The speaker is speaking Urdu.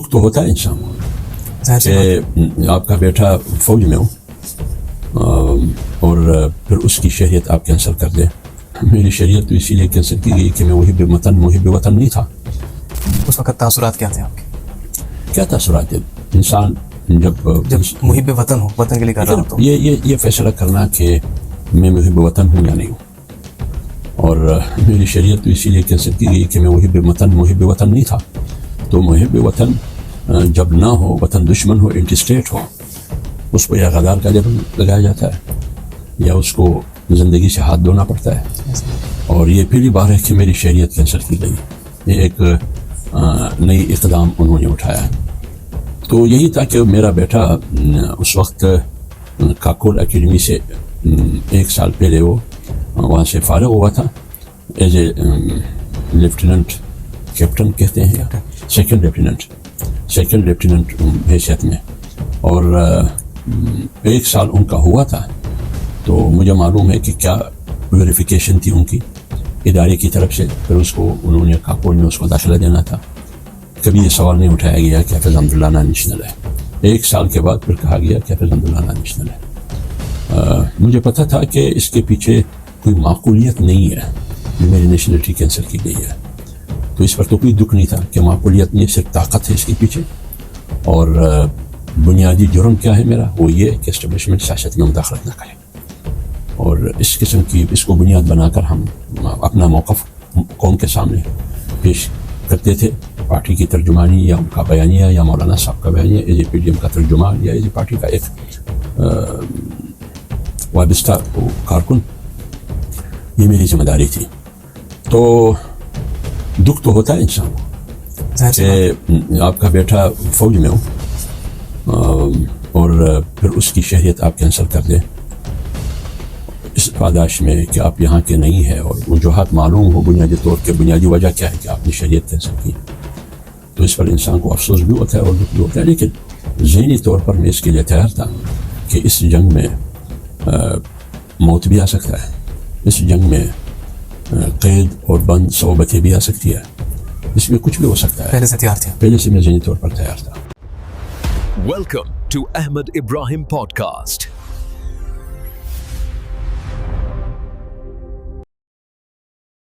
دکھ تو ہوتا ہے انسان کو کہ آپ کا بیٹا فوج میں ہو اور پھر اس کی شہریت آپ کینسل کر دیں. میری شہریت تو اسی لیے کینسل کی گئی کہ میں محب وطن نہیں تھا. اس وقت تاثرات کیا تھے آپ کے؟ کیا تاثرات ہے؟ انسان جب محب وطن ہو، وطن کے لیے کر رہا ہوں تو یہ فیصلہ کرنا کہ میں محب وطن ہوں یا نہیں ہوں. اور میری شریعت تو اسی لیے کینسل کی گئی کہ میں محب وطن نہیں تھا. تو محب وطن جب نہ ہو، وطن دشمن ہو، اینٹی اسٹیٹ ہو، اس کو یا غدار کا لیبل لگایا جاتا ہے یا اس کو زندگی سے ہاتھ دھونا پڑتا ہے. اور یہ پہلی بار ہے کہ میری شہریت کینسل کی گئی. یہ ایک نئی اقدام انہوں نے اٹھایا. تو یہی تھا کہ میرا بیٹا اس وقت کاکول اکیڈمی سے 1 سال پہلے وہ وہاں سے فارغ ہوا تھا ایز اے لیفٹیننٹ کیپٹن کہتے ہیں، سیکنڈ لیفٹیننٹ حیثیت میں. اور 1 سال ان کا ہوا تھا. تو مجھے معلوم ہے کہ کیا ویریفیکیشن تھی ان کی ادارے کی طرف سے. پھر اس کو انہوں نے کاکول میں اس کو داخلہ دینا تھا. کبھی یہ سوال نہیں اٹھایا گیا کہ حافظ حمد اللہ نان نیشنل ہے. 1 سال کے بعد پھر کہا گیا کہ حافظ حمد اللہ نان نیشنل ہے. مجھے پتہ تھا کہ اس کے پیچھے کوئی معقولیت نہیں ہے جو میری نیشنلٹی کینسل کی گئی ہے. تو اس پر تو کوئی دکھ نہیں تھا کہ معقولیت نہیں، صرف طاقت ہے اس کے پیچھے. اور بنیادی جرم کیا ہے میرا؟ وہ یہ کہ اسٹیبلشمنٹ سیاست میں مداخلت نہ کرے. اور اس قسم کی اس کو بنیاد بنا کر ہم اپنا موقف قوم کے سامنے پیش کرتے تھے. پارٹی کی ترجمانی یا ان کا بیانیہ یا مولانا صاحب کا بیانیہ as a P D M کا ترجمان یا ایز اے پارٹی کا ایک وابستہ کارکن، یہ میری ذمہ داری تھی. تو دکھ تو ہوتا ہے انسان کو کہ آپ کا بیٹا فوج میں ہو اور پھر اس کی شہریت آپ کینسل کر دیں اس پاداش میں کہ آپ یہاں کے نہیں ہے اور وجوہات معلوم ہو بنیادی طور کے بنیادی وجہ کیا ہے کہ آپ نے شہریت کینسل کی. تو اس پر انسان کو افسوس بھی ہوتا ہے اور دکھ بھی ہوتا ہے. لیکن ذہنی طور پر میں اس کے لیے تیار تھا کہ اس جنگ میں موت بھی آ سکتا ہے، اس جنگ میں قید اور بند صحبتیں بھی آ سکتی ہے، اس میں کچھ بھی ہو سکتا ہے. پہلے سے تیار تھے؟ پہلے سے میں ذہنی طور پر تیار تھا. Welcome to Ahmed Ibrahim Podcast.